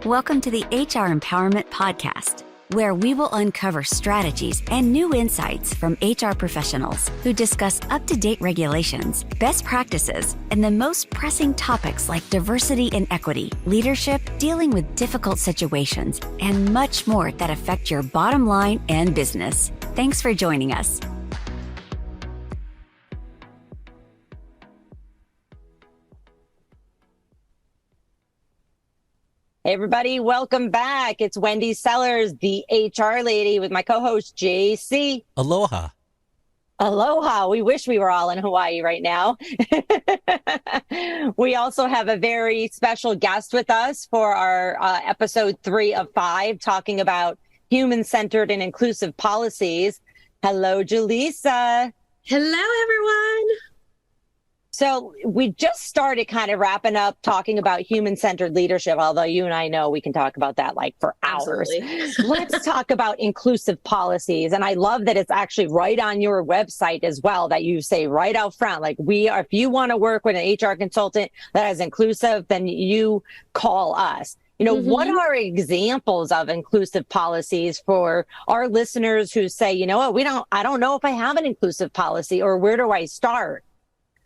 Welcome to the HR Empowerment Podcast, where we will uncover strategies and new insights from HR professionals who discuss up-to-date regulations, best practices, and the most pressing topics like diversity and equity, leadership, dealing with difficult situations, and much more that affect your bottom line and business. Thanks for joining us. Hey everybody, welcome back. It's Wendy Sellers, the HR lady, with my co-host JC. Aloha. Aloha. We wish we were all in Hawaii right now. We also have a very special guest with us for our episode 3 of 5, talking about human-centered and inclusive policies. Hello, Julissa. Hello, everyone. So we just started kind of wrapping up talking about human-centered leadership, although you and I know we can talk about that like for hours. Let's talk about inclusive policies. And I love that it's actually right on your website as well, that you say right out front, like if you want to work with an HR consultant that is inclusive, then you call us. You know, what are examples of inclusive policies for our listeners who say, you know what, I don't know if I have an inclusive policy, or where do I start?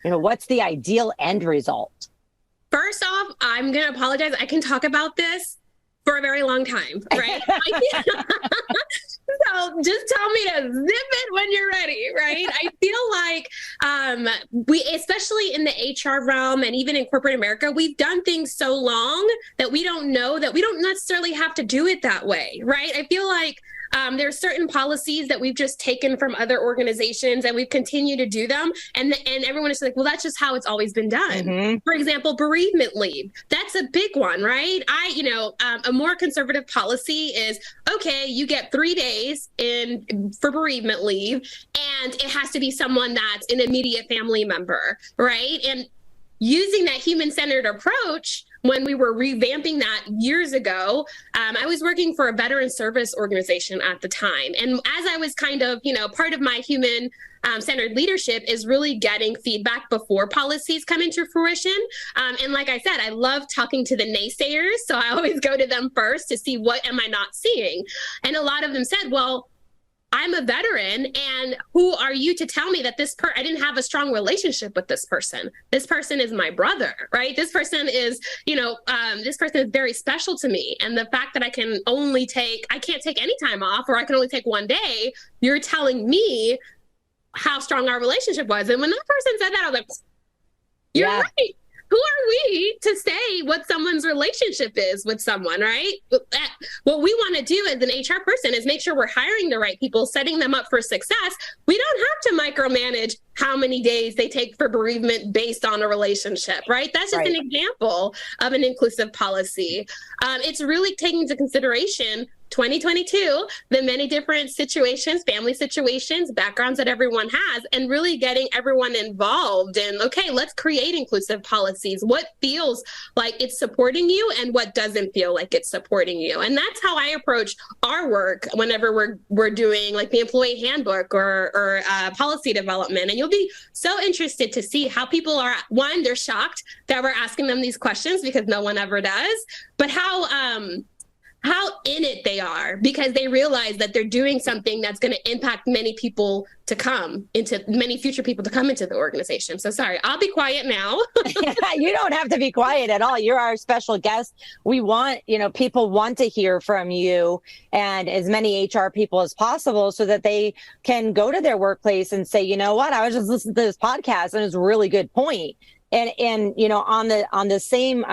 You know, what's the ideal end result? First off, I'm going to apologize. I can talk about this for a very long time, right? So just tell me to zip it when you're ready, right? I feel like we, especially in the HR realm and even in corporate America, we've done things so long that we don't know that we don't necessarily have to do it that way, right? I feel like there are certain policies that we've just taken from other organizations and we've continued to do them. And everyone is like, well, that's just how it's always been done. For example, bereavement leave. That's a big one, right? A more conservative policy is, okay, you get 3 days for bereavement leave, and it has to be someone that's an immediate family member, right? And using that human-centered approach, when we were revamping that years ago, I was working for a veteran service organization at the time. And as I was kind of, part of my human-centered leadership is really getting feedback before policies come into fruition. And like I said, I love talking to the naysayers. So I always go to them first to see what am I not seeing. And a lot of them said, well, I'm a veteran, and who are you to tell me that I didn't have a strong relationship with this person? This person is my brother, right? This person is, this person is very special to me. And the fact that I can't take any time off, or I can only take 1 day, you're telling me how strong our relationship was. And when that person said that, I was like, you're right. Who are we to say what someone's relationship is with someone, right? What we want to do as an HR person is make sure we're hiring the right people, setting them up for success. We don't have to micromanage how many days they take for bereavement based on a relationship, right? That's just an example of an inclusive policy. It's really taking into consideration 2022, the many different situations, family situations, backgrounds that everyone has, and really getting everyone involved in, okay, let's create inclusive policies. What feels like it's supporting you and what doesn't feel like it's supporting you. And that's how I approach our work whenever we're doing like the employee handbook or policy development. And you'll be so interested to see how people are, one, they're shocked that we're asking them these questions because no one ever does, but how in it they are, because they realize that they're doing something that's going to impact many future people to come into the organization. So sorry, I'll be quiet now. You don't have to be quiet at all. You're our special guest. We want, people want to hear from you and as many HR people as possible so that they can go to their workplace and say, you know what, I was just listening to this podcast and it's a really good point. And on the same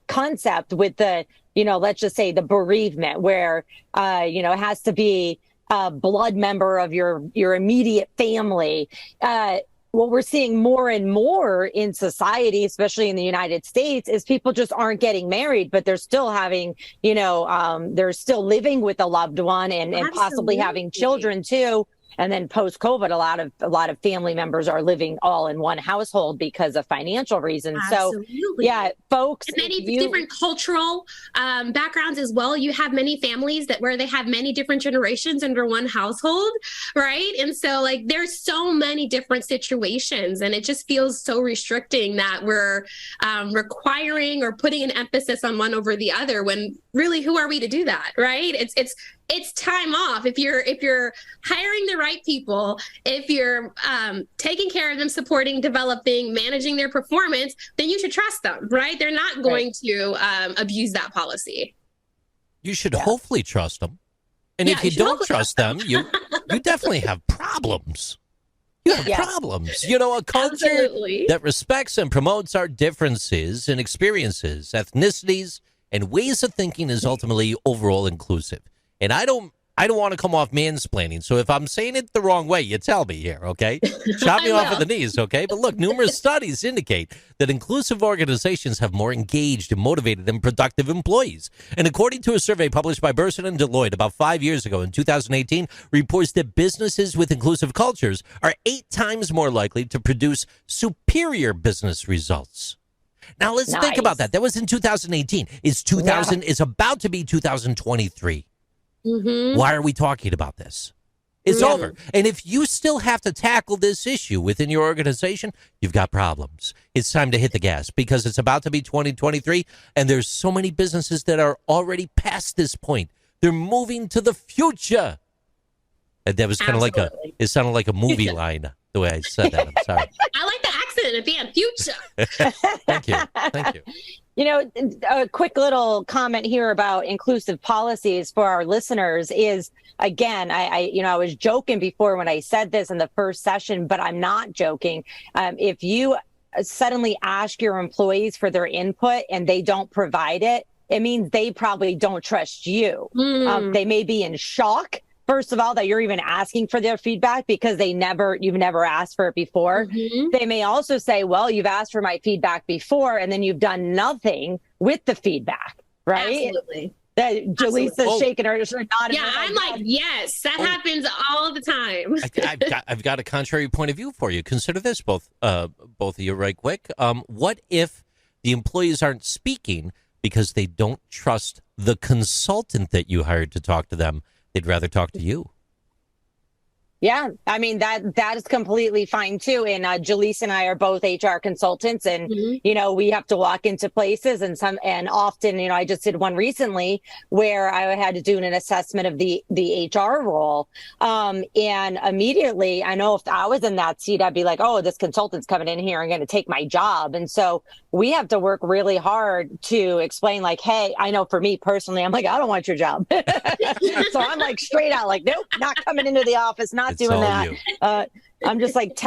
concept with the, let's just say the bereavement where, it has to be a blood member of your immediate family. What we're seeing more and more in society, especially in the United States, is people just aren't getting married, but they're still having, they're still living with a loved one and possibly having children too. And then post-COVID, a lot of family members are living all in one household because of financial reasons. Absolutely. So yeah, folks, and many different cultural backgrounds as well. You have many families where they have many different generations under one household, right? And so like there's so many different situations, and it just feels so restricting that we're requiring or putting an emphasis on one over the other, when really, who are we to do that, right? It's time off. If you're hiring the right people, if you're taking care of them, supporting, developing, managing their performance, then you should trust them, right? They're not going to abuse that policy. You should hopefully trust them. And if you don't trust them, you definitely have problems. You have problems. You know, a culture that respects and promotes our differences and experiences, ethnicities, and ways of thinking is ultimately overall inclusive. And I don't want to come off mansplaining. So if I'm saying it the wrong way, you tell me here, okay? Chop me off at the knees, okay? But look, numerous studies indicate that inclusive organizations have more engaged and motivated and productive employees. And according to a survey published by Burson and Deloitte about 5 years ago in 2018, reports that businesses with inclusive cultures are 8 times more likely to produce superior business results. Now let's think about that. That was in 2018. It's about to be 2023. Mm-hmm. Why are we talking about this? It's over. And if you still have to tackle this issue within your organization, you've got problems. It's time to hit the gas, because it's about to be 2023, and there's so many businesses that are already past this point. They're moving to the future. And that was kind of like it sounded like a movie line, the way I said that. I'm sorry. I like the accent at the end, future. Thank you. You know, a quick little comment here about inclusive policies for our listeners is, again, I was joking before when I said this in the first session, but I'm not joking. If you suddenly ask your employees for their input and they don't provide it, it means they probably don't trust you. They may be in shock, first of all, that you're even asking for their feedback, because you've never asked for it before. Mm-hmm. They may also say, well, you've asked for my feedback before, and then you've done nothing with the feedback, right? Absolutely. Jaleesa's shaking her nodding. Yeah, I'm like, yes, that happens all the time. I've got a contrary point of view for you. Consider this, both of you, right quick. What if the employees aren't speaking because they don't trust the consultant that you hired to talk to them? They'd rather talk to you. Yeah, I mean, that is completely fine, too. And Jaleesa and I are both HR consultants, and, you know, we have to walk into places and often, you know, I just did one recently where I had to do an assessment of the HR role. And immediately, I know if I was in that seat, I'd be like, oh, this consultant's coming in here and going to take my job. And so we have to work really hard to explain, like, hey, I know for me personally, I'm like, I don't want your job. So I'm like straight out, like, nope, not coming into the office, not doing that. I'm just like,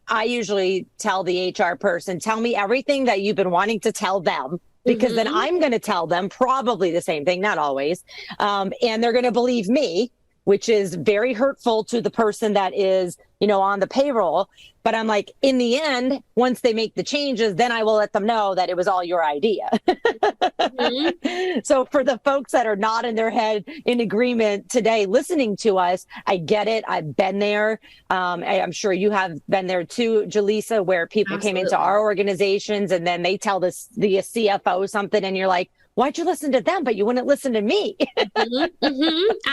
I usually tell the HR person, tell me everything that you've been wanting to tell them, because then I'm going to tell them probably the same thing, not always. And they're going to believe me, which is very hurtful to the person that is, you know, on the payroll. But I'm like, in the end, once they make the changes, then I will let them know that it was all your idea. So for the folks that are not in their head in agreement today, listening to us, I get it. I've been there. I'm sure you have been there too, Jaleesa, where people came into our organizations and then they tell the CFO something and you're like, why'd you listen to them, but you wouldn't listen to me?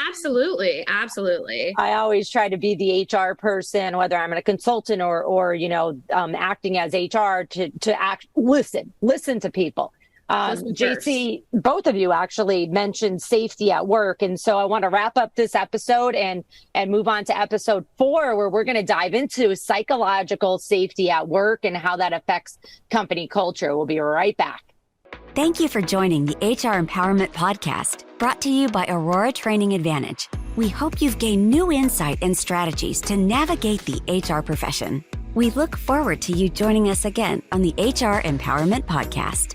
Absolutely. I always try to be the HR person, whether I'm a consultant or you know, acting as HR, to listen to people. JC, both of you actually mentioned safety at work. And so I want to wrap up this episode and move on to episode 4, where we're going to dive into psychological safety at work and how that affects company culture. We'll be right back. Thank you for joining the HR Empowerment Podcast, brought to you by Aurora Training Advantage. We hope you've gained new insight and strategies to navigate the HR profession. We look forward to you joining us again on the HR Empowerment Podcast.